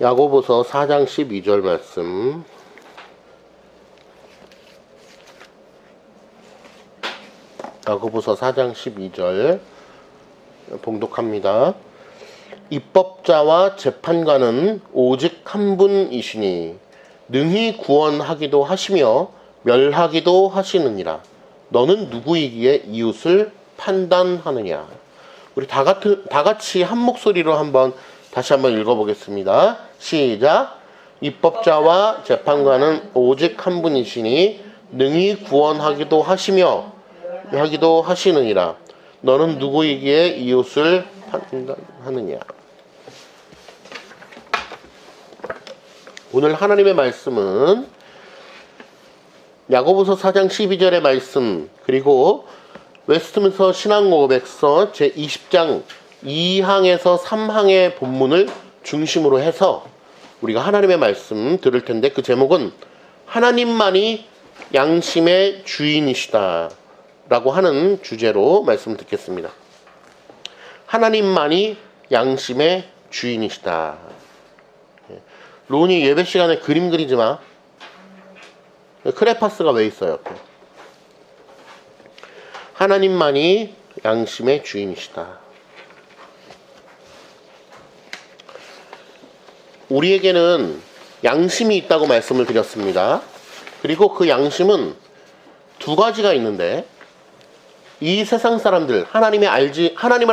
야고보서 4장 12절 말씀. 야고보서 4장 12절 봉독합니다. 입법자와 재판관은 오직 한 분이시니 능히 구원하기도 하시며 멸하기도 하시느니라. 너는 누구이기에 이웃을 판단하느냐. 우리 다 같이 한 목소리로 다시 한번 읽어보겠습니다. 시작. 입법자와 재판관은 오직 한 분이시니 능히 구원하기도 하시며 하기도 하시느니라. 너는 누구이기에 이웃을 판단하느냐. 오늘 하나님의 말씀은 야고보서 4장 12절의 말씀, 그리고 웨스트민스터 신앙고백서 제20장 2항에서 3항의 본문을 중심으로 해서 우리가 하나님의 말씀 들을 텐데, 그 제목은 하나님만이 양심의 주인이시다 라고 하는 주제로 말씀을 듣겠습니다. 하나님만이 양심의 주인이시다. 로운이 예배 시간에 그림 그리지 마. 크레파스가 왜 있어요? 하나님만이 양심의 주인이시다. 우리에게는 양심이 있다고 말씀을 드렸습니다. 그리고 그 양심은 두 가지가 있는데, 이 세상 사람들, 하나님을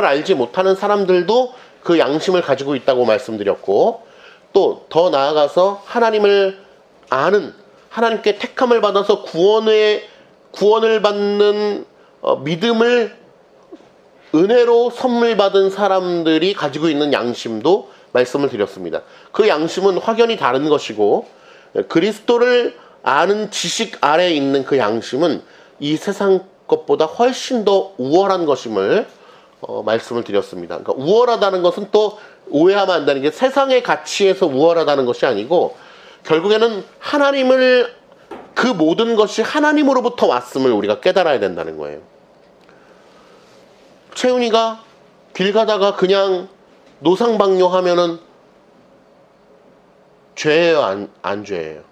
알지 못하는 사람들도 그 양심을 가지고 있다고 말씀드렸고, 또 더 나아가서 하나님을 아는, 하나님께 택함을 받아서 구원을 받는 믿음을 은혜로 선물 받은 사람들이 가지고 있는 양심도 말씀을 드렸습니다. 그 양심은 확연히 다른 것이고, 그리스도를 아는 지식 아래에 있는 그 양심은 이 세상 것보다 훨씬 더 우월한 것임을 말씀을 드렸습니다. 그러니까 우월하다는 것은 또 오해하면 안 되는 게, 세상의 가치에서 우월하다는 것이 아니고 결국에는 그 모든 것이 하나님으로부터 왔음을 우리가 깨달아야 된다는 거예요. 채훈이가 길 가다가 그냥 노상방뇨하면은 죄예요, 안 죄예요?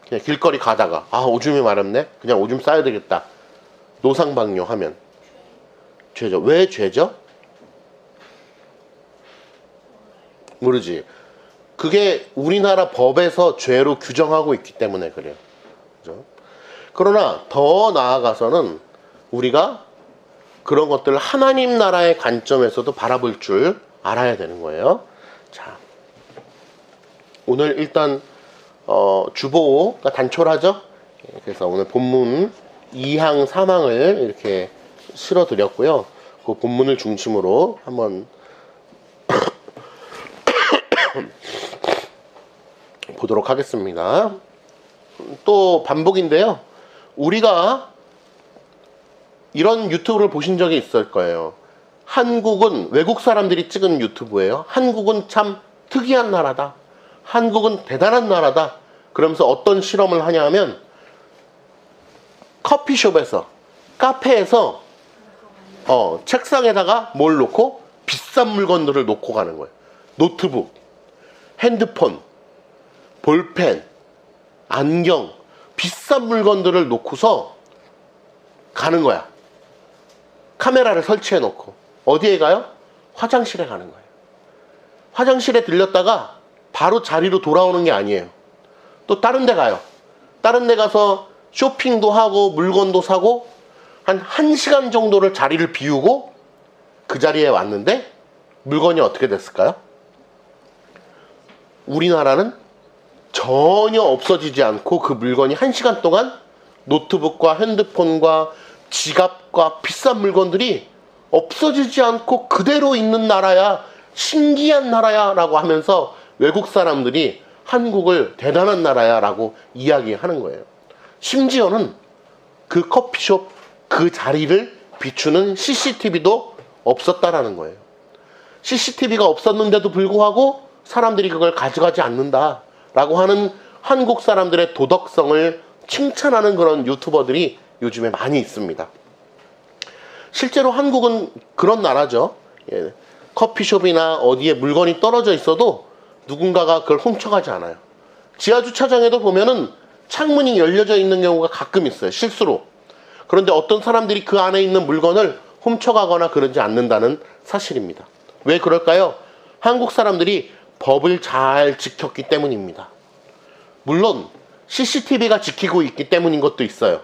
그냥 길거리 가다가 오줌이 마렵네? 그냥 오줌 싸야 되겠다. 노상방뇨하면 죄죠. 왜 죄죠? 모르지. 그게 우리나라 법에서 죄로 규정하고 있기 때문에 그래요. 그죠? 그러나 더 나아가서는 우리가 그런 것들을 하나님 나라의 관점에서도 바라볼 줄 알아야 되는 거예요. 자, 오늘 일단 주보가 단촐하죠? 그래서 오늘 본문 2항, 3항을 이렇게 실어드렸고요. 그 본문을 중심으로 한번 보도록 하겠습니다. 또 반복인데요. 우리가 이런 유튜브를 보신 적이 있을 거예요. 한국은 외국 사람들이 찍은 유튜브예요. 한국은 참 특이한 나라다. 한국은 대단한 나라다. 그러면서 어떤 실험을 하냐 하면, 커피숍에서, 카페에서 책상에다가 뭘 놓고? 비싼 물건들을 놓고 가는 거예요. 노트북, 핸드폰, 볼펜, 안경, 비싼 물건들을 놓고서 가는 거야. 카메라를 설치해 놓고. 어디에 가요? 화장실에 가는 거예요. 화장실에 들렸다가 바로 자리로 돌아오는 게 아니에요. 또 다른 데 가요. 다른 데 가서 쇼핑도 하고 물건도 사고 한 1시간 정도를 자리를 비우고 그 자리에 왔는데 물건이 어떻게 됐을까요? 우리나라는 전혀 없어지지 않고 그 물건이 1시간 동안 노트북과 핸드폰과 지갑과 비싼 물건들이 없어지지 않고 그대로 있는 나라야, 신기한 나라야 라고 하면서 외국 사람들이 한국을 대단한 나라야 라고 이야기하는 거예요. 심지어는 그 커피숍 그 자리를 비추는 CCTV도 없었다라는 거예요. CCTV가 없었는데도 불구하고 사람들이 그걸 가져가지 않는다 라고 하는 한국 사람들의 도덕성을 칭찬하는 그런 유튜버들이 요즘에 많이 있습니다. 실제로 한국은 그런 나라죠. 커피숍이나 어디에 물건이 떨어져 있어도 누군가가 그걸 훔쳐가지 않아요. 지하주차장에도 보면은 창문이 열려져 있는 경우가 가끔 있어요. 실수로. 그런데 어떤 사람들이 그 안에 있는 물건을 훔쳐가거나 그러지 않는다는 사실입니다. 왜 그럴까요? 한국 사람들이 법을 잘 지켰기 때문입니다. 물론 CCTV가 지키고 있기 때문인 것도 있어요.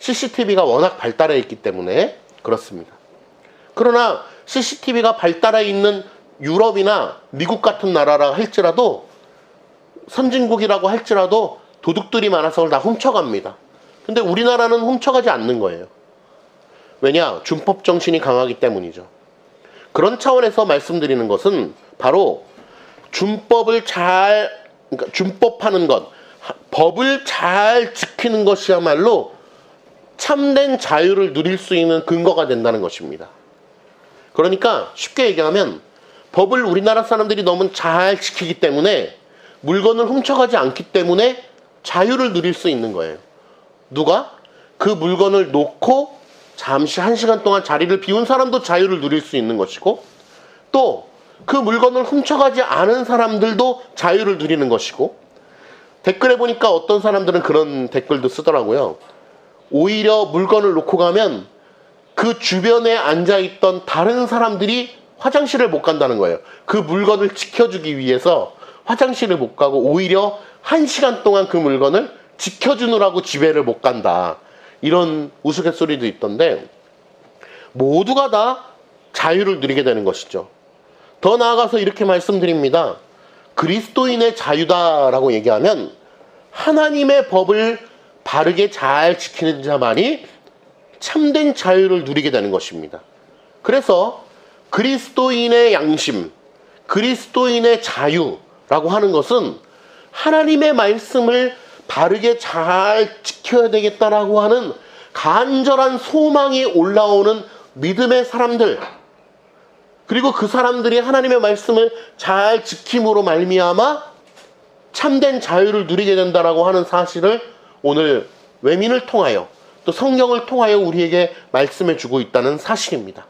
CCTV가 워낙 발달해 있기 때문에 그렇습니다. 그러나 CCTV가 발달해 있는 유럽이나 미국 같은 나라라 할지라도, 선진국이라고 할지라도 도둑들이 많아서 다 훔쳐갑니다. 근데 우리나라는 훔쳐가지 않는 거예요. 왜냐? 준법 정신이 강하기 때문이죠. 그런 차원에서 말씀드리는 것은 바로 준법을 그러니까 준법하는 것, 법을 잘 지키는 것이야말로 참된 자유를 누릴 수 있는 근거가 된다는 것입니다. 그러니까 쉽게 얘기하면 법을 우리나라 사람들이 너무 잘 지키기 때문에 물건을 훔쳐가지 않기 때문에 자유를 누릴 수 있는 거예요. 누가? 그 물건을 놓고 잠시 1시간 동안 자리를 비운 사람도 자유를 누릴 수 있는 것이고, 또 그 물건을 훔쳐가지 않은 사람들도 자유를 누리는 것이고, 댓글에 보니까 어떤 사람들은 그런 댓글도 쓰더라고요. 오히려 물건을 놓고 가면 그 주변에 앉아있던 다른 사람들이 화장실을 못 간다는 거예요. 그 물건을 지켜주기 위해서 화장실을 못 가고 오히려 1시간 동안 그 물건을 지켜주느라고 집에를 못 간다. 이런 우스갯소리도 있던데, 모두가 다 자유를 누리게 되는 것이죠. 더 나아가서 이렇게 말씀드립니다. 그리스도인의 자유다라고 얘기하면 하나님의 법을 바르게 잘 지키는 자만이 참된 자유를 누리게 되는 것입니다. 그래서 그리스도인의 양심, 그리스도인의 자유라고 하는 것은 하나님의 말씀을 바르게 잘 지켜야 되겠다라고 하는 간절한 소망이 올라오는 믿음의 사람들, 그리고 그 사람들이 하나님의 말씀을 잘 지킴으로 말미암아 참된 자유를 누리게 된다라고 하는 사실을 오늘 외민을 통하여 또 성경을 통하여 우리에게 말씀해 주고 있다는 사실입니다.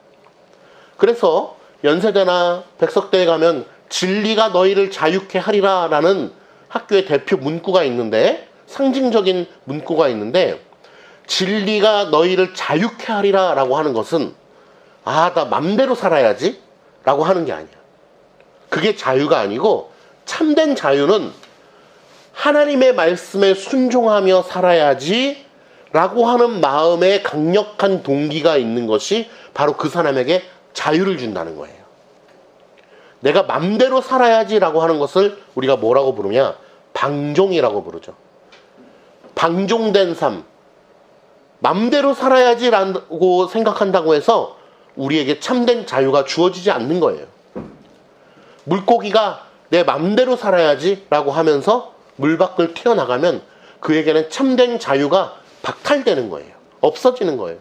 그래서 연세대나 백석대에 가면 진리가 너희를 자유케 하리라 라는 학교의 대표 문구가 있는데, 상징적인 문구가 있는데, 진리가 너희를 자유케 하리라 라고 하는 것은 나 맘대로 살아야지 라고 하는 게 아니야. 그게 자유가 아니고, 참된 자유는 하나님의 말씀에 순종하며 살아야지 라고 하는 마음에 강력한 동기가 있는 것이 바로 그 사람에게 자유를 준다는 거예요. 내가 맘대로 살아야지 라고 하는 것을 우리가 뭐라고 부르냐? 방종이라고 부르죠. 방종된 삶, 맘대로 살아야지 라고 생각한다고 해서 우리에게 참된 자유가 주어지지 않는 거예요. 물고기가 내 맘대로 살아야지 라고 하면서 물 밖을 튀어나가면 그에게는 참된 자유가 박탈되는 거예요. 없어지는 거예요.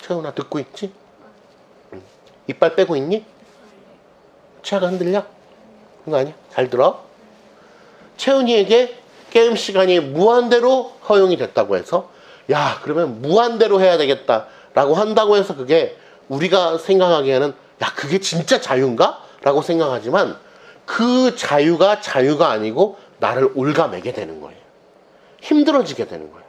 채훈아, 듣고 있지? 이빨 빼고 있니? 치아가 흔들려? 그거 아니야? 잘 들어. 채훈이에게 게임 시간이 무한대로 허용이 됐다고 해서, 야, 그러면 무한대로 해야 되겠다 라고 한다고 해서 그게 우리가 생각하기에는, 야, 그게 진짜 자유인가? 라고 생각하지만 그 자유가 자유가 아니고 나를 올가매게 되는 거예요. 힘들어지게 되는 거예요.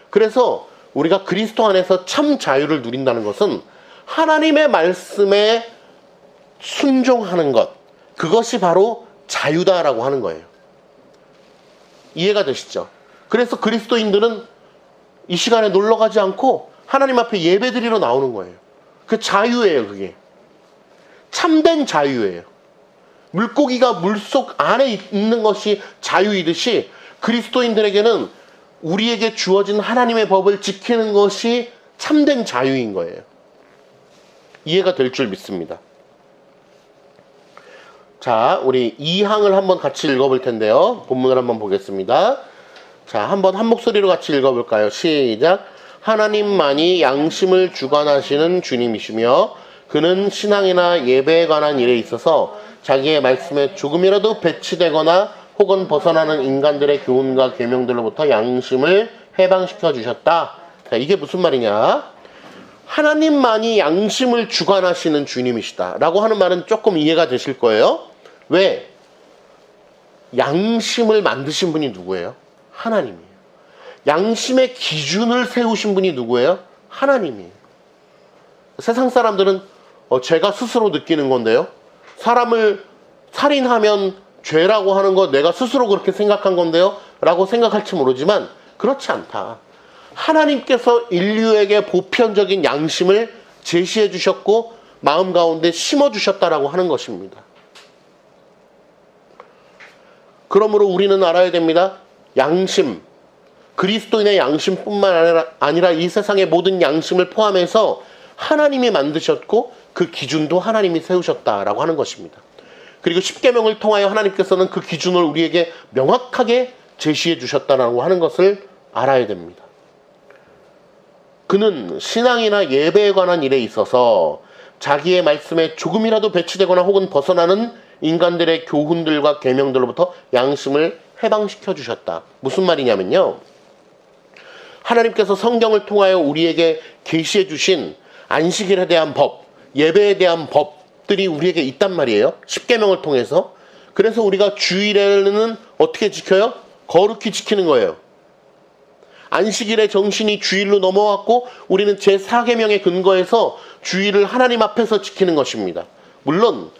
그래서 우리가 그리스도 안에서 참 자유를 누린다는 것은 하나님의 말씀에 순종하는 것, 그것이 바로 자유다라고 하는 거예요. 이해가 되시죠? 그래서 그리스도인들은 이 시간에 놀러 가지 않고 하나님 앞에 예배드리러 나오는 거예요. 그 자유예요. 그게 참된 자유예요. 물고기가 물속 안에 있는 것이 자유이듯이 그리스도인들에게는 우리에게 주어진 하나님의 법을 지키는 것이 참된 자유인 거예요. 이해가 될 줄 믿습니다. 자, 우리 2항을 한번 같이 읽어볼 텐데요. 본문을 한번 보겠습니다. 자, 한번 한 목소리로 같이 읽어볼까요? 시작. 하나님만이 양심을 주관하시는 주님이시며 그는 신앙이나 예배에 관한 일에 있어서 자기의 말씀에 조금이라도 배치되거나 혹은 벗어나는 인간들의 교훈과 계명들로부터 양심을 해방시켜 주셨다. 자, 이게 무슨 말이냐? 하나님만이 양심을 주관하시는 주님이시다 라고 하는 말은 조금 이해가 되실 거예요. 왜? 양심을 만드신 분이 누구예요? 하나님이에요. 양심의 기준을 세우신 분이 누구예요? 하나님이에요. 세상 사람들은 제가 스스로 느끼는 건데요, 사람을 살인하면 죄라고 하는 거 내가 스스로 그렇게 생각한 건데요 라고 생각할지 모르지만 그렇지 않다. 하나님께서 인류에게 보편적인 양심을 제시해 주셨고 마음 가운데 심어 주셨다라고 하는 것입니다. 그러므로 우리는 알아야 됩니다. 양심, 그리스도인의 양심뿐만 아니라 이 세상의 모든 양심을 포함해서 하나님이 만드셨고 그 기준도 하나님이 세우셨다라고 하는 것입니다. 그리고 십계명을 통하여 하나님께서는 그 기준을 우리에게 명확하게 제시해 주셨다라고 하는 것을 알아야 됩니다. 그는 신앙이나 예배에 관한 일에 있어서 자기의 말씀에 조금이라도 배치되거나 혹은 벗어나는 인간들의 교훈들과 계명들로부터 양심을 해방시켜 주셨다. 무슨 말이냐면요, 하나님께서 성경을 통하여 우리에게 계시해 주신 안식일에 대한 법, 예배에 대한 법들이 우리에게 있단 말이에요. 십계명을 통해서. 그래서 우리가 주일에는 어떻게 지켜요? 거룩히 지키는 거예요. 안식일의 정신이 주일로 넘어왔고 우리는 제4계명에 근거해서 주일을 하나님 앞에서 지키는 것입니다. 물론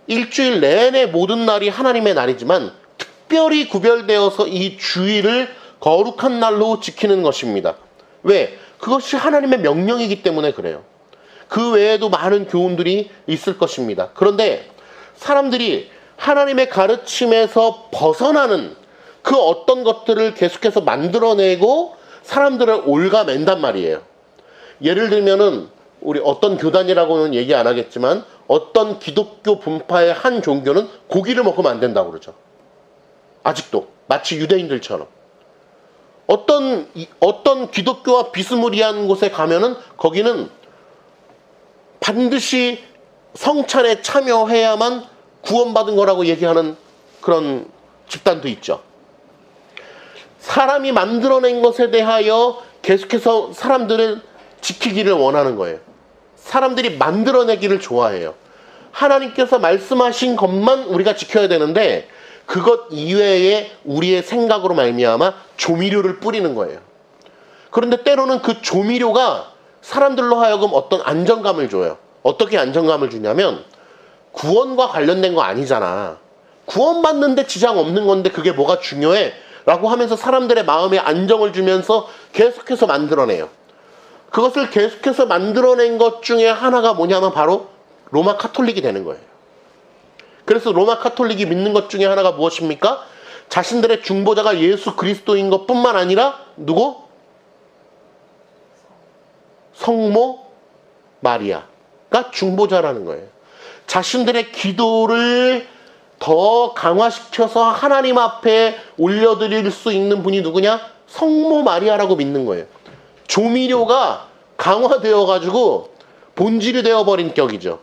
일주일 내내 모든 날이 하나님의 날이지만 특별히 구별되어서 이 주일을 거룩한 날로 지키는 것입니다. 왜? 그것이 하나님의 명령이기 때문에 그래요. 그 외에도 많은 교훈들이 있을 것입니다. 그런데 사람들이 하나님의 가르침에서 벗어나는 그 어떤 것들을 계속해서 만들어내고 사람들을 올가맨단 말이에요. 예를 들면은 우리 어떤 교단이라고는 얘기 안 하겠지만 어떤 기독교 분파의 한 종교는 고기를 먹으면 안 된다고 그러죠. 아직도 마치 유대인들처럼. 어떤 기독교와 비스무리한 곳에 가면은 거기는 반드시 성찬에 참여해야만 구원받은 거라고 얘기하는 그런 집단도 있죠. 사람이 만들어낸 것에 대하여 계속해서 사람들을 지키기를 원하는 거예요. 사람들이 만들어내기를 좋아해요. 하나님께서 말씀하신 것만 우리가 지켜야 되는데 그것 이외에 우리의 생각으로 말미암아 조미료를 뿌리는 거예요. 그런데 때로는 그 조미료가 사람들로 하여금 어떤 안정감을 줘요. 어떻게 안정감을 주냐면 구원과 관련된 거 아니잖아. 구원받는데 지장 없는 건데 그게 뭐가 중요해? 라고 하면서 사람들의 마음에 안정을 주면서 계속해서 만들어내요. 그것을 계속해서 만들어낸 것 중에 하나가 뭐냐면 바로 로마 카톨릭이 되는 거예요. 그래서 로마 카톨릭이 믿는 것 중에 하나가 무엇입니까? 자신들의 중보자가 예수 그리스도인 것뿐만 아니라 누구? 성모 마리아가 중보자라는 거예요. 자신들의 기도를 더 강화시켜서 하나님 앞에 올려드릴 수 있는 분이 누구냐? 성모 마리아라고 믿는 거예요. 조미료가 강화되어가지고 본질이 되어버린 격이죠.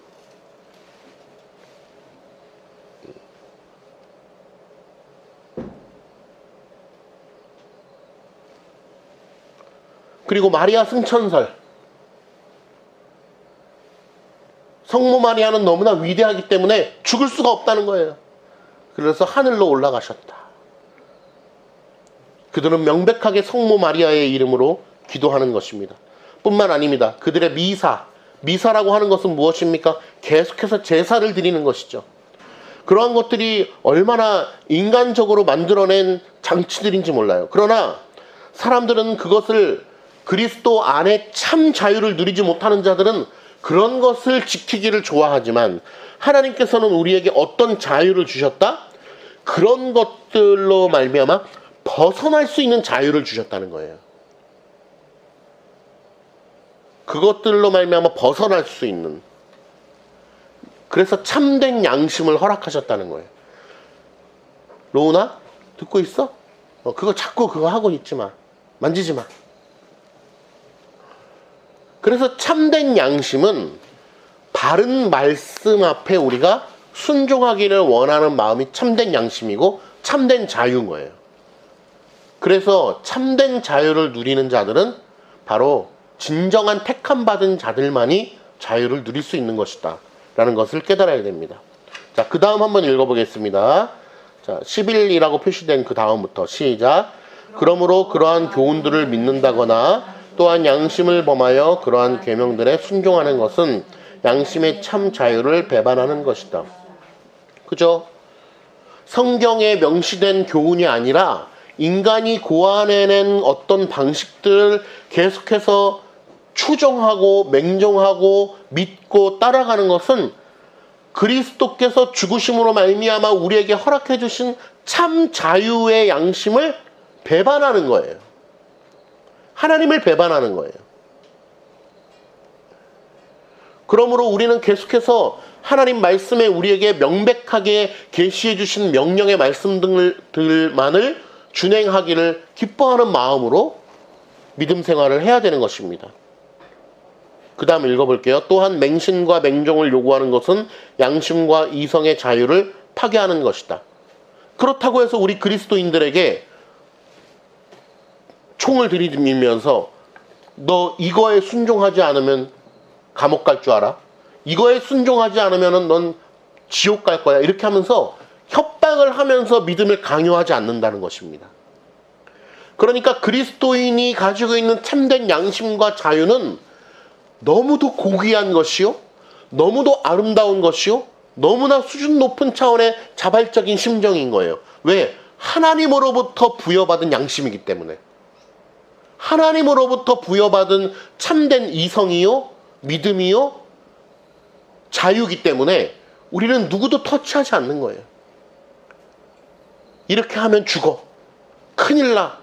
그리고 마리아 승천설. 성모 마리아는 너무나 위대하기 때문에 죽을 수가 없다는 거예요. 그래서 하늘로 올라가셨다. 그들은 명백하게 성모 마리아의 이름으로 기도하는 것입니다. 뿐만 아닙니다. 그들의 미사라고 하는 것은 무엇입니까? 계속해서 제사를 드리는 것이죠. 그러한 것들이 얼마나 인간적으로 만들어낸 장치들인지 몰라요. 그러나 사람들은 그것을 그리스도 안에 참 자유를 누리지 못하는 자들은 그런 것을 지키기를 좋아하지만 하나님께서는 우리에게 어떤 자유를 주셨다? 그런 것들로 말미암아 벗어날 수 있는 자유를 주셨다는 거예요. 그것들로 말미암아 벗어날 수 있는, 그래서 참된 양심을 허락하셨다는 거예요. 로우나? 듣고 있어? 그거 자꾸 그거 하고 있지 마. 만지지 마. 그래서 참된 양심은 바른 말씀 앞에 우리가 순종하기를 원하는 마음이 참된 양심이고 참된 자유인 거예요. 그래서 참된 자유를 누리는 자들은 바로 진정한 택함 받은 자들만이 자유를 누릴 수 있는 것이다 라는 것을 깨달아야 됩니다. 자, 그 다음 한번 읽어보겠습니다. 자, 11이라고 표시된 그 다음부터 시작. 그러므로 그러한 교훈들을 믿는다거나 또한 양심을 범하여 그러한 계명들에 순종하는 것은 양심의 참 자유를 배반하는 것이다. 그죠? 성경에 명시된 교훈이 아니라 인간이 고안해낸 어떤 방식들을 계속해서 추종하고 맹종하고 믿고 따라가는 것은 그리스도께서 죽으심으로 말미암아 우리에게 허락해 주신 참 자유의 양심을 배반하는 거예요. 하나님을 배반하는 거예요. 그러므로 우리는 계속해서 하나님 말씀에 우리에게 명백하게 계시해 주신 명령의 말씀들만을 준행하기를 기뻐하는 마음으로 믿음 생활을 해야 되는 것입니다. 그 다음 읽어볼게요. 또한 맹신과 맹종을 요구하는 것은 양심과 이성의 자유를 파괴하는 것이다. 그렇다고 해서 우리 그리스도인들에게 총을 들이밀면서 너 이거에 순종하지 않으면 감옥 갈 줄 알아? 이거에 순종하지 않으면 넌 지옥 갈 거야. 이렇게 하면서 협박을 하면서 믿음을 강요하지 않는다는 것입니다. 그러니까 그리스도인이 가지고 있는 참된 양심과 자유는 너무도 고귀한 것이요, 너무도 아름다운 것이요, 너무나 수준 높은 차원의 자발적인 심정인 거예요. 왜? 하나님으로부터 부여받은 양심이기 때문에. 하나님으로부터 부여받은 참된 이성이요, 믿음이요, 자유이기 때문에 우리는 누구도 터치하지 않는 거예요. 이렇게 하면 죽어. 큰일 나.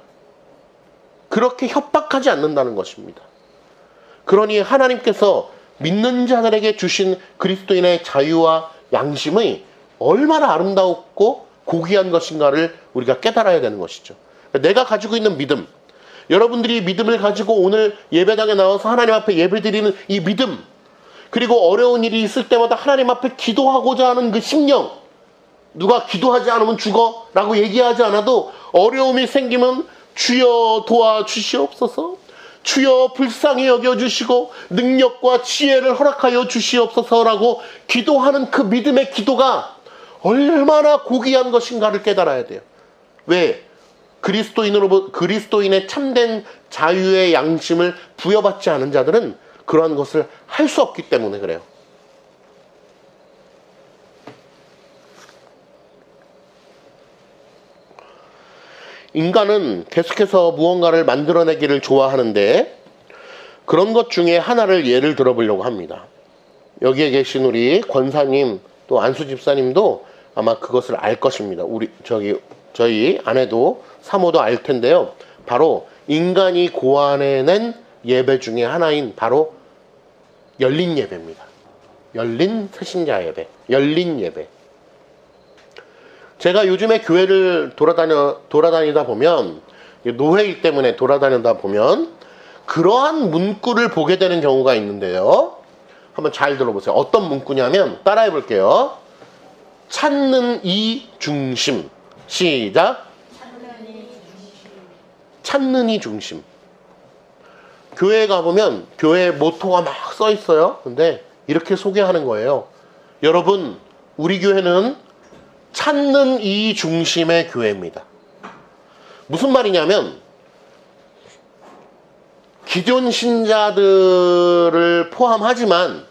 그렇게 협박하지 않는다는 것입니다. 그러니 하나님께서 믿는 자들에게 주신 그리스도인의 자유와 양심이 얼마나 아름다웠고 고귀한 것인가를 우리가 깨달아야 되는 것이죠. 내가 가지고 있는 믿음, 여러분들이 믿음을 가지고 오늘 예배당에 나와서 하나님 앞에 예배드리는 이 믿음, 그리고 어려운 일이 있을 때마다 하나님 앞에 기도하고자 하는 그 심령, 누가 기도하지 않으면 죽어 라고 얘기하지 않아도 어려움이 생기면 주여 도와주시옵소서, 주여 불쌍히 여겨주시고 능력과 지혜를 허락하여 주시옵소서라고 기도하는 그 믿음의 기도가 얼마나 고귀한 것인가를 깨달아야 돼요. 왜? 그리스도인의 참된 자유의 양심을 부여받지 않은 자들은 그러한 것을 할 수 없기 때문에 그래요. 인간은 계속해서 무언가를 만들어내기를 좋아하는데 그런 것 중에 하나를 예를 들어보려고 합니다. 여기에 계신 우리 권사님 또 안수 집사님도 아마 그것을 알 것입니다. 저희 아내도 사모도 알 텐데요. 바로 인간이 고안해낸 예배 중에 하나인 바로 열린 예배입니다. 열린 새신자 예배, 열린 예배. 제가 요즘에 교회를 돌아다니다 보면, 노회일 때문에 돌아다니다 보면 그러한 문구를 보게 되는 경우가 있는데요. 한번 잘 들어보세요. 어떤 문구냐면 따라해 볼게요. 찾는 이 중심. 시작. 찾는 이 중심. 교회에 가보면 교회 모토가 막 써 있어요. 근데 이렇게 소개하는 거예요. 여러분, 우리 교회는 찾는 이 중심의 교회입니다. 무슨 말이냐면 기존 신자들을 포함하지만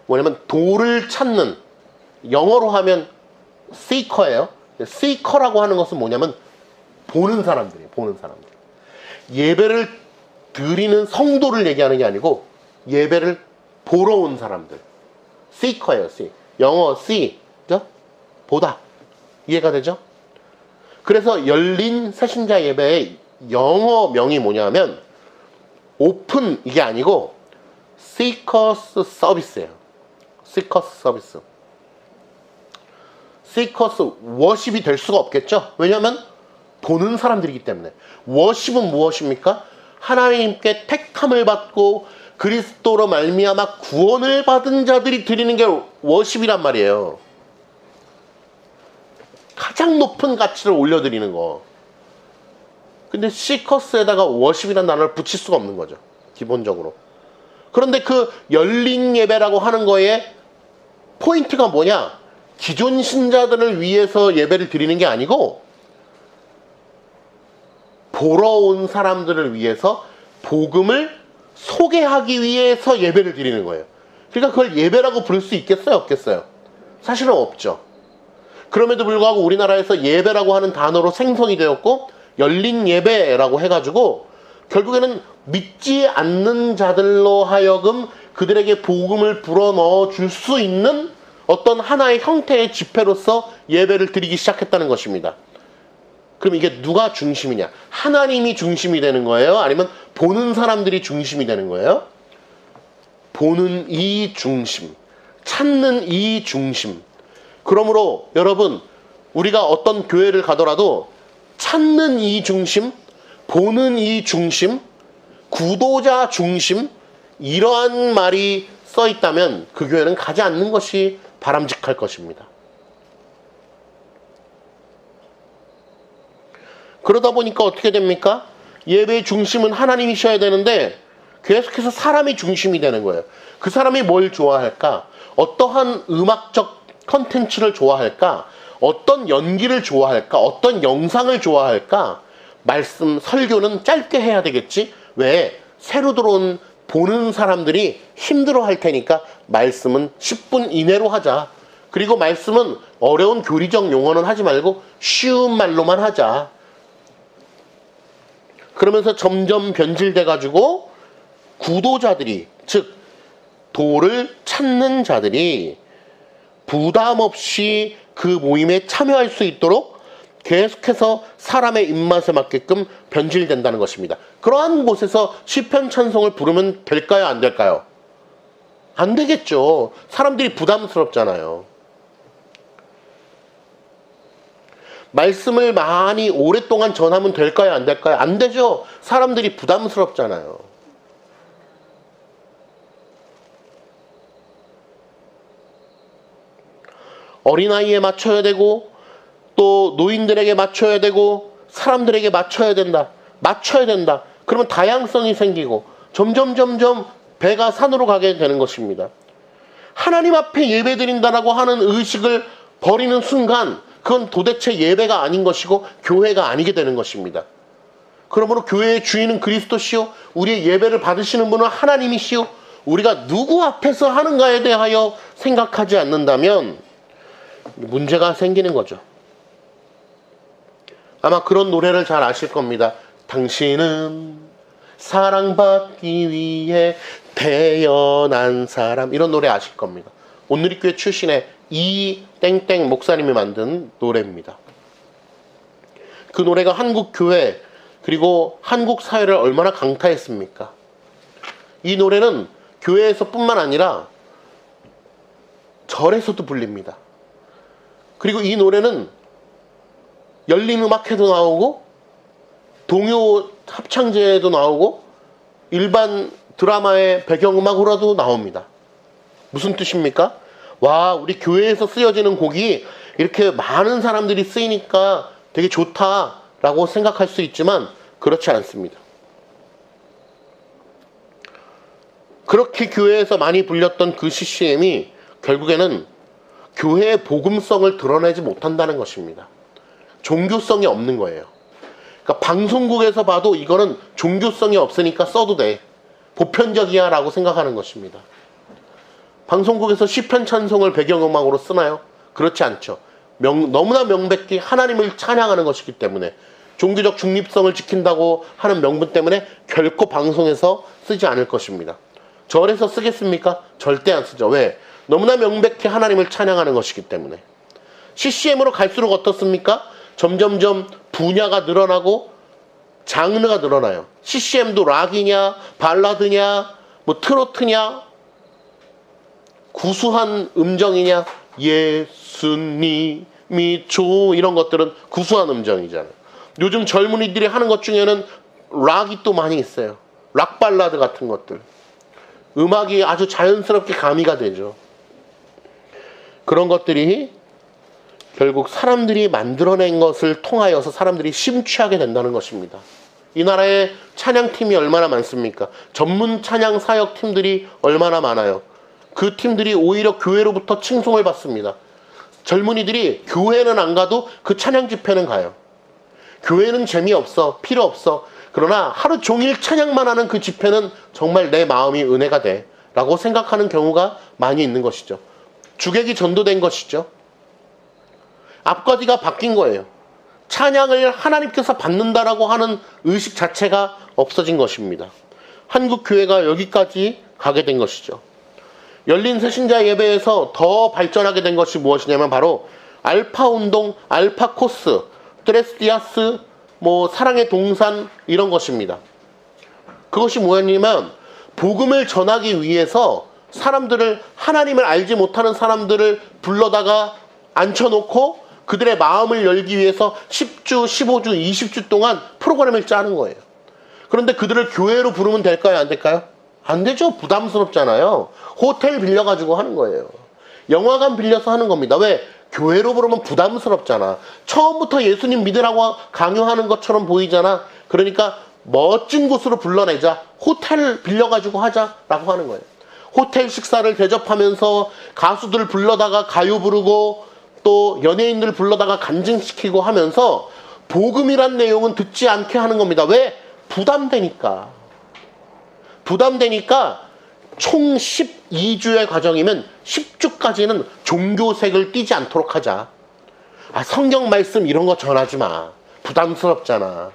뭐냐면 도를 찾는, 영어로 하면 seeker예요. seeker라고 하는 것은 뭐냐면 보는 사람들이에요. 보는 사람들. 예배를 드리는 성도를 얘기하는 게 아니고 예배를 보러 온 사람들. seeker예요. see. 영어 see. 그죠? 보다. 이해가 되죠? 그래서 열린 새신자 예배의 영어명이 뭐냐면 오픈 이게 아니고 seekers service예요. seekers service. seekers worship이 될 수가 없겠죠? 왜냐하면 보는 사람들이기 때문에. worship은 무엇입니까? 하나님께 택함을 받고 그리스도로 말미암아 구원을 받은 자들이 드리는 게 worship이란 말이에요. 가장 높은 가치를 올려드리는 거. 근데 시커스에다가 워십이라는 단어를 붙일 수가 없는 거죠. 기본적으로. 그런데 그 열린 예배라고 하는 거에 포인트가 뭐냐? 기존 신자들을 위해서 예배를 드리는 게 아니고 보러 온 사람들을 위해서 복음을 소개하기 위해서 예배를 드리는 거예요. 그러니까 그걸 예배라고 부를 수 있겠어요? 없겠어요? 사실은 없죠. 그럼에도 불구하고 우리나라에서 예배라고 하는 단어로 생성이 되었고 열린 예배라고 해가지고 결국에는 믿지 않는 자들로 하여금 그들에게 복음을 불어넣어 줄 수 있는 어떤 하나의 형태의 집회로서 예배를 드리기 시작했다는 것입니다. 그럼 이게 누가 중심이냐? 하나님이 중심이 되는 거예요? 아니면 보는 사람들이 중심이 되는 거예요? 보는 이 중심, 찾는 이 중심. 그러므로 여러분, 우리가 어떤 교회를 가더라도 찾는 이 중심, 보는 이 중심, 구도자 중심, 이러한 말이 써 있다면 그 교회는 가지 않는 것이 바람직할 것입니다. 그러다 보니까 어떻게 됩니까? 예배의 중심은 하나님이셔야 되는데 계속해서 사람이 중심이 되는 거예요. 그 사람이 뭘 좋아할까? 어떠한 음악적 컨텐츠를 좋아할까? 어떤 연기를 좋아할까? 어떤 영상을 좋아할까? 말씀, 설교는 짧게 해야 되겠지? 왜? 새로 들어온 보는 사람들이 힘들어 할 테니까 말씀은 10분 이내로 하자. 그리고 말씀은 어려운 교리적 용어는 하지 말고 쉬운 말로만 하자. 그러면서 점점 변질돼가지고 구도자들이, 즉 도를 찾는 자들이 부담 없이 그 모임에 참여할 수 있도록 계속해서 사람의 입맛에 맞게끔 변질된다는 것입니다. 그러한 곳에서 시편 찬송을 부르면 될까요? 안 될까요? 안 되겠죠. 사람들이 부담스럽잖아요. 말씀을 많이 오랫동안 전하면 될까요? 안 될까요? 안 되죠. 사람들이 부담스럽잖아요. 어린아이에 맞춰야 되고 또 노인들에게 맞춰야 되고 사람들에게 맞춰야 된다. 맞춰야 된다. 그러면 다양성이 생기고 점점 배가 산으로 가게 되는 것입니다. 하나님 앞에 예배드린다라고 하는 의식을 버리는 순간 그건 도대체 예배가 아닌 것이고 교회가 아니게 되는 것입니다. 그러므로 교회의 주인은 그리스도시요 우리의 예배를 받으시는 분은 하나님이시요 우리가 누구 앞에서 하는가에 대하여 생각하지 않는다면 문제가 생기는 거죠. 아마 그런 노래를 잘 아실 겁니다. 당신은 사랑받기 위해 태어난 사람, 이런 노래 아실 겁니다. 온누리교회 출신의 이 땡땡 목사님이 만든 노래입니다. 그 노래가 한국 교회 그리고 한국 사회를 얼마나 강타했습니까? 이 노래는 교회에서 뿐만 아니라 절에서도 불립니다. 그리고 이 노래는 열린 음악회도 나오고 동요 합창제에도 나오고 일반 드라마의 배경음악으로도 나옵니다. 무슨 뜻입니까? 와, 우리 교회에서 쓰여지는 곡이 이렇게 많은 사람들이 쓰이니까 되게 좋다라고 생각할 수 있지만 그렇지 않습니다. 그렇게 교회에서 많이 불렸던 그 CCM이 결국에는 교회의 복음성을 드러내지 못한다는 것입니다. 종교성이 없는 거예요. 그러니까 방송국에서 봐도 이거는 종교성이 없으니까 써도 돼. 보편적이야 라고 생각하는 것입니다. 방송국에서 시편 찬송을 배경음악으로 쓰나요? 그렇지 않죠. 너무나 명백히 하나님을 찬양하는 것이기 때문에 종교적 중립성을 지킨다고 하는 명분 때문에 결코 방송에서 쓰지 않을 것입니다. 절에서 쓰겠습니까? 절대 안 쓰죠. 왜? 너무나 명백히 하나님을 찬양하는 것이기 때문에. CCM으로 갈수록 어떻습니까? 점점점 분야가 늘어나고 장르가 늘어나요. CCM도 락이냐 발라드냐 뭐 트로트냐 구수한 음정이냐 예수님이 주 이런 것들은 구수한 음정이잖아요. 요즘 젊은이들이 하는 것 중에는 락이 또 많이 있어요. 락 발라드 같은 것들. 음악이 아주 자연스럽게 가미가 되죠. 그런 것들이 결국 사람들이 만들어낸 것을 통하여서 사람들이 심취하게 된다는 것입니다. 이 나라에 찬양팀이 얼마나 많습니까? 전문 찬양 사역 팀들이 얼마나 많아요. 그 팀들이 오히려 교회로부터 칭송을 받습니다. 젊은이들이 교회는 안 가도 그 찬양 집회는 가요. 교회는 재미없어, 필요 없어. 그러나 하루 종일 찬양만 하는 그 집회는 정말 내 마음이 은혜가 돼 라고 생각하는 경우가 많이 있는 것이죠. 주객이 전도된 것이죠. 앞가지가 바뀐 거예요. 찬양을 하나님께서 받는다라고 하는 의식 자체가 없어진 것입니다. 한국 교회가 여기까지 가게 된 것이죠. 열린 새신자 예배에서 더 발전하게 된 것이 무엇이냐면 바로 알파 운동, 알파 코스, 트레스디아스, 사랑의 동산 이런 것입니다. 그것이 뭐였냐면 복음을 전하기 위해서 사람들을, 하나님을 알지 못하는 사람들을 불러다가 앉혀놓고 그들의 마음을 열기 위해서 10주, 15주, 20주 동안 프로그램을 짜는 거예요. 그런데 그들을 교회로 부르면 될까요? 안 될까요? 안 되죠. 부담스럽잖아요. 호텔 빌려가지고 하는 거예요. 영화관 빌려서 하는 겁니다. 왜? 교회로 부르면 부담스럽잖아. 처음부터 예수님 믿으라고 강요하는 것처럼 보이잖아. 그러니까 멋진 곳으로 불러내자. 호텔 빌려가지고 하자라고 하는 거예요. 호텔 식사를 대접하면서 가수들 불러다가 가요 부르고 또 연예인들 불러다가 간증시키고 하면서 복음이란 내용은 듣지 않게 하는 겁니다. 왜? 부담되니까. 총 12주의 과정이면 10주까지는 종교색을 띠지 않도록 하자. 성경 말씀 이런 거 전하지 마. 부담스럽잖아.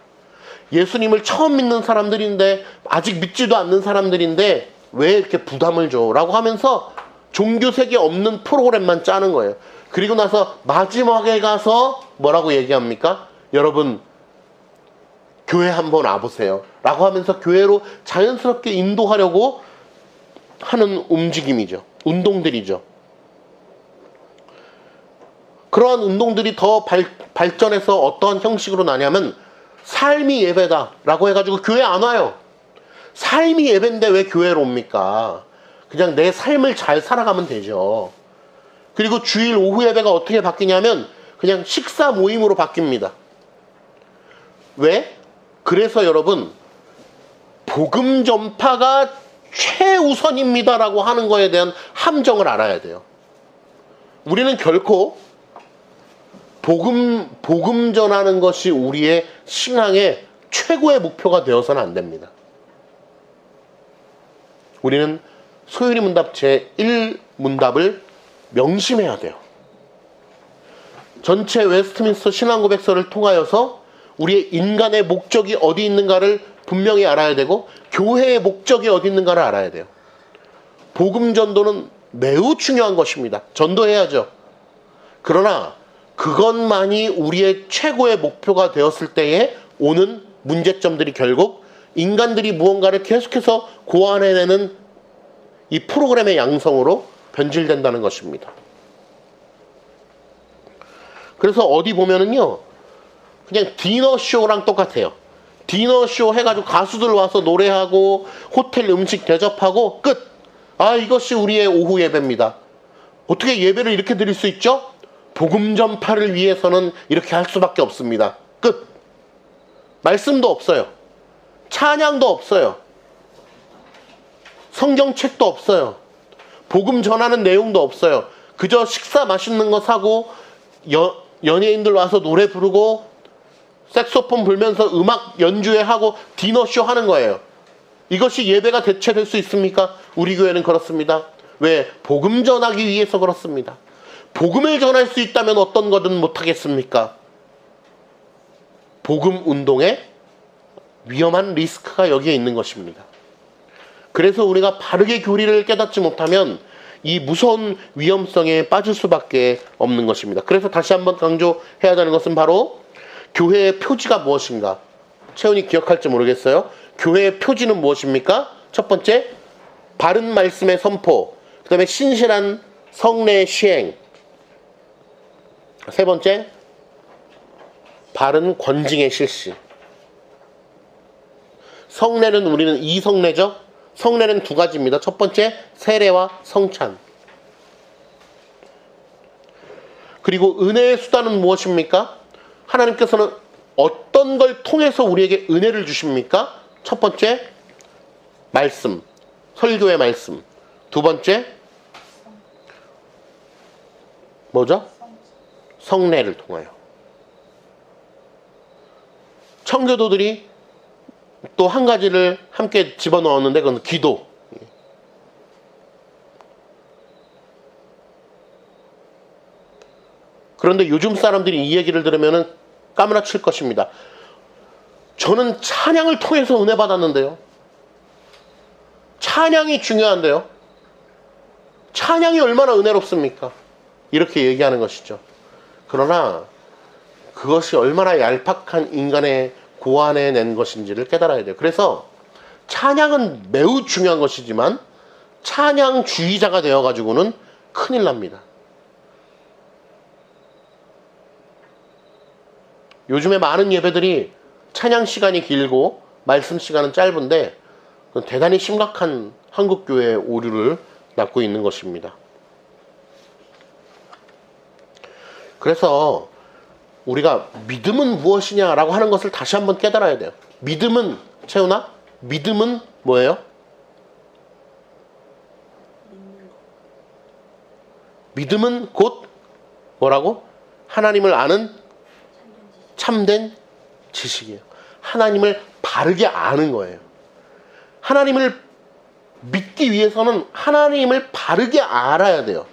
예수님을 처음 믿는 사람들인데, 아직 믿지도 않는 사람들인데 왜 이렇게 부담을 줘? 라고 하면서 종교색이 없는 프로그램만 짜는 거예요. 그리고 나서 마지막에 가서 뭐라고 얘기합니까? 여러분 교회 한번 와보세요 라고 하면서 교회로 자연스럽게 인도하려고 하는 움직임이죠. 운동들이죠. 그러한 운동들이 더 발전해서 어떠한 형식으로 나냐면 삶이 예배다 라고 해가지고 교회 안 와요. 삶이 예배인데 왜 교회로 옵니까? 그냥 내 삶을 잘 살아가면 되죠. 그리고 주일 오후 예배가 어떻게 바뀌냐면 그냥 식사 모임으로 바뀝니다. 왜? 그래서 여러분, 복음 전파가 최우선입니다라고 하는 거에 대한 함정을 알아야 돼요. 우리는 결코 복음 전하는 것이 우리의 신앙의 최고의 목표가 되어서는 안 됩니다. 우리는 소율이 문답 제1문답을 명심해야 돼요. 전체 웨스트민스터 신앙고백서를 통하여서 우리의 인간의 목적이 어디 있는가를 분명히 알아야 되고 교회의 목적이 어디 있는가를 알아야 돼요. 복음 전도는 매우 중요한 것입니다. 전도해야죠. 그러나 그것만이 우리의 최고의 목표가 되었을 때에 오는 문제점들이 결국 인간들이 무언가를 계속해서 고안해내는 이 프로그램의 양성으로 변질된다는 것입니다. 그래서 어디 보면은요, 그냥 디너쇼랑 똑같아요. 디너쇼 해가지고 가수들 와서 노래하고 호텔 음식 대접하고 끝. 이것이 우리의 오후 예배입니다. 어떻게 예배를 이렇게 드릴 수 있죠? 복음 전파를 위해서는 이렇게 할 수밖에 없습니다. 끝. 말씀도 없어요. 찬양도 없어요. 성경책도 없어요. 복음 전하는 내용도 없어요. 그저 식사 맛있는 거 사고 연예인들 와서 노래 부르고 색소폰 불면서 음악 연주회 하고 디너쇼 하는 거예요. 이것이 예배가 대체될 수 있습니까? 우리 교회는 그렇습니다. 왜? 복음 전하기 위해서 그렇습니다. 복음을 전할 수 있다면 어떤 거든 못하겠습니까? 복음 운동에 위험한 리스크가 여기에 있는 것입니다. 그래서 우리가 바르게 교리를 깨닫지 못하면 이 무서운 위험성에 빠질 수밖에 없는 것입니다. 그래서 다시 한번 강조해야 하는 것은 바로 교회의 표지가 무엇인가? 채훈이 기억할지 모르겠어요. 교회의 표지는 무엇입니까? 첫 번째, 바른 말씀의 선포. 그 다음에 신실한 성례 시행. 세 번째, 바른 권징의 실시. 성례는 우리는 이성례죠. 성례는 두 가지입니다. 첫 번째, 세례와 성찬. 그리고 은혜의 수단은 무엇입니까? 하나님께서는 어떤 걸 통해서 우리에게 은혜를 주십니까? 첫 번째, 말씀, 설교의 말씀. 두 번째, 뭐죠? 성례를 통하여. 청교도들이 또 한 가지를 함께 집어넣었는데 그건 기도. 그런데 요즘 사람들이 이 얘기를 들으면 까무라칠 것입니다. 저는 찬양을 통해서 은혜 받았는데요. 찬양이 중요한데요. 찬양이 얼마나 은혜롭습니까? 이렇게 얘기하는 것이죠. 그러나 그것이 얼마나 얄팍한 인간의 고안해 낸 것인지를 깨달아야 돼요. 그래서 찬양은 매우 중요한 것이지만 찬양주의자가 되어가지고는 큰일 납니다. 요즘에 많은 예배들이 찬양 시간이 길고 말씀 시간은 짧은데 대단히 심각한 한국교회의 오류를 낳고 있는 것입니다. 그래서 우리가 믿음은 무엇이냐라고 하는 것을 다시 한번 깨달아야 돼요. 믿음은, 채훈아? 믿음은 뭐예요? 믿음은 곧 뭐라고? 하나님을 아는 참된 지식이에요. 하나님을 바르게 아는 거예요. 하나님을 믿기 위해서는 하나님을 바르게 알아야 돼요.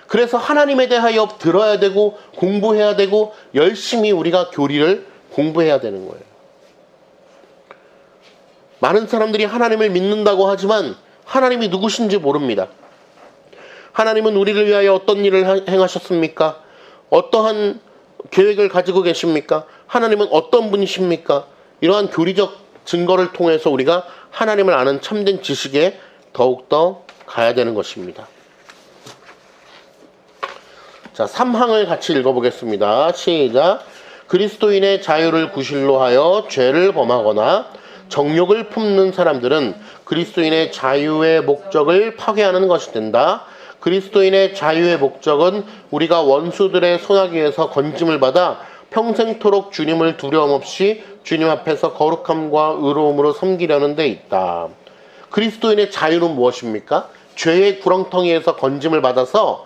그래서 하나님에 대하여 들어야 되고 공부해야 되고 열심히 우리가 교리를 공부해야 되는 거예요. 많은 사람들이 하나님을 믿는다고 하지만 하나님이 누구신지 모릅니다. 하나님은 우리를 위하여 어떤 일을 행하셨습니까? 어떠한 계획을 가지고 계십니까? 하나님은 어떤 분이십니까? 이러한 교리적 증거를 통해서 우리가 하나님을 아는 참된 지식에 더욱더 가야 되는 것입니다. 자, 3항을 같이 읽어보겠습니다. 시작. 그리스도인의 자유를 구실로 하여 죄를 범하거나 정욕을 품는 사람들은 그리스도인의 자유의 목적을 파괴하는 것이 된다. 그리스도인의 자유의 목적은 우리가 원수들의 손아귀에서 건짐을 받아 평생토록 주님을 두려움 없이 주님 앞에서 거룩함과 의로움으로 섬기려는 데 있다. 그리스도인의 자유는 무엇입니까? 죄의 구렁텅이에서 건짐을 받아서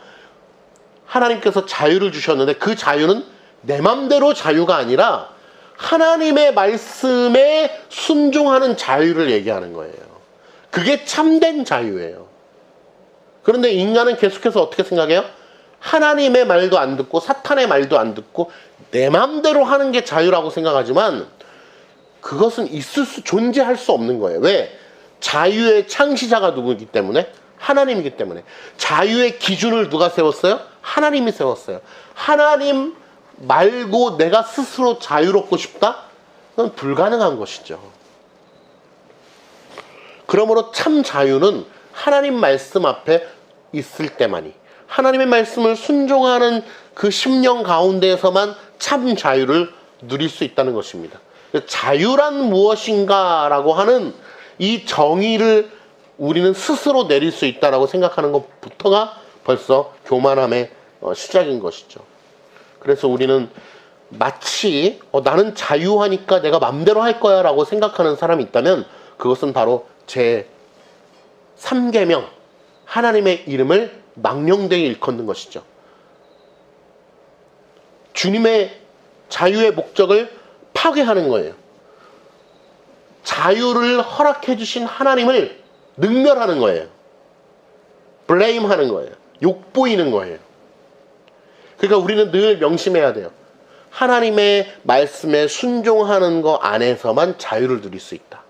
하나님께서 자유를 주셨는데 그 자유는 내 맘대로 자유가 아니라 하나님의 말씀에 순종하는 자유를 얘기하는 거예요. 그게 참된 자유예요. 그런데 인간은 계속해서 어떻게 생각해요? 하나님의 말도 안 듣고 사탄의 말도 안 듣고 내 맘대로 하는 게 자유라고 생각하지만 그것은 존재할 수 없는 거예요. 왜? 자유의 창시자가 누구이기 때문에? 하나님이기 때문에. 자유의 기준을 누가 세웠어요? 하나님이 세웠어요. 하나님 말고 내가 스스로 자유롭고 싶다? 그건 불가능한 것이죠. 그러므로 참 자유는 하나님 말씀 앞에 있을 때만이, 하나님의 말씀을 순종하는 그 심령 가운데에서만 참 자유를 누릴 수 있다는 것입니다. 자유란 무엇인가라고 하는 이 정의를 우리는 스스로 내릴 수 있다라고 생각하는 것부터가 벌써 교만함의 시작인 것이죠. 그래서 우리는 마치 나는 자유하니까 내가 맘대로 할 거야 라고 생각하는 사람이 있다면 그것은 바로 제 3계명 하나님의 이름을 망령되이 일컫는 것이죠. 주님의 자유의 목적을 파괴하는 거예요. 자유를 허락해 주신 하나님을 능멸하는 거예요. 블레임하는 거예요. 욕보이는 거예요. 그러니까 우리는 늘 명심해야 돼요. 하나님의 말씀에 순종하는 것 안에서만 자유를 누릴 수 있다.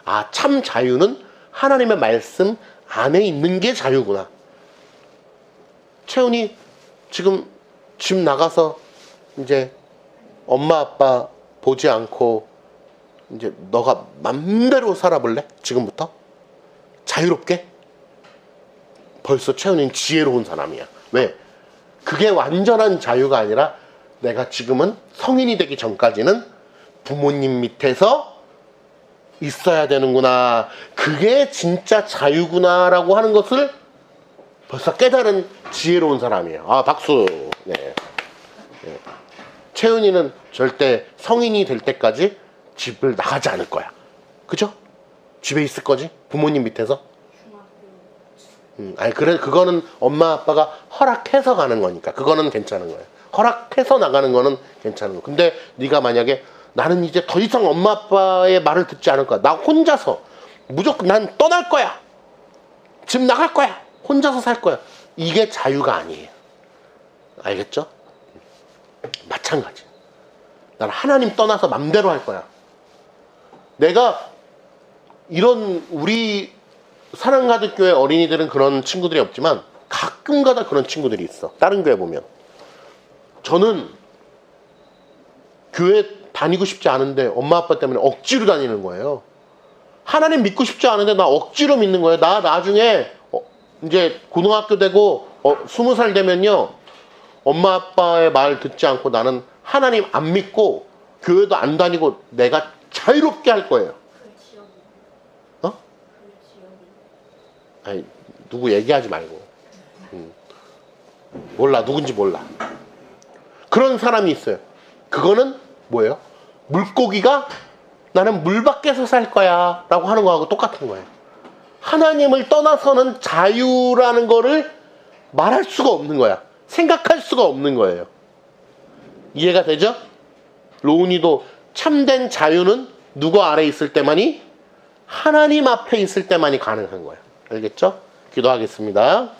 아, 참 자유는 하나님의 말씀 안에 있는 게 자유구나. 채훈이 지금 집 나가서 이제 엄마 아빠 보지 않고 이제 너가 맘대로 살아볼래? 지금부터? 자유롭게? 벌써 채훈이는 지혜로운 사람이야. 왜? 그게 완전한 자유가 아니라 내가 지금은 성인이 되기 전까지는 부모님 밑에서 있어야 되는구나. 그게 진짜 자유구나라고 하는 것을 벌써 깨달은 지혜로운 사람이에요. 아, 박수. 네. 네. 채은이는 절대 성인이 될 때까지 집을 나가지 않을 거야. 그죠? 집에 있을 거지? 부모님 밑에서? 아니, 그래, 그거는 엄마 아빠가 허락해서 가는 거니까. 그거는 괜찮은 거예요. 허락해서 나가는 거는 괜찮은 거. 근데 네가 만약에 나는 이제 더 이상 엄마 아빠의 말을 듣지 않을 거야. 나 혼자서 무조건 난 떠날 거야. 집 나갈 거야. 혼자서 살 거야. 이게 자유가 아니에요. 알겠죠? 마찬가지. 난 하나님 떠나서 맘대로 할 거야. 내가 이런 우리 사랑가득교회 어린이들은 그런 친구들이 없지만 가끔가다 그런 친구들이 있어. 다른 교회 보면. 저는 교회 다니고 싶지 않은데 엄마 아빠 때문에 억지로 다니는 거예요. 하나님 믿고 싶지 않은데 나 억지로 믿는 거예요. 나 나중에 이제 고등학교 되고 20살 되면요, 엄마 아빠의 말 듣지 않고 나는 하나님 안 믿고 교회도 안 다니고 내가 자유롭게 할 거예요. 어? 아니, 누구 얘기하지 말고. 몰라, 누군지 몰라. 그런 사람이 있어요. 그거는 뭐예요? 물고기가 나는 물 밖에서 살 거야 라고 하는 거하고 똑같은 거예요. 하나님을 떠나서는 자유라는 거를 말할 수가 없는 거야. 생각할 수가 없는 거예요. 이해가 되죠? 로운이도 참된 자유는 누구 아래 있을 때만이, 하나님 앞에 있을 때만이 가능한 거예요. 알겠죠? 기도하겠습니다.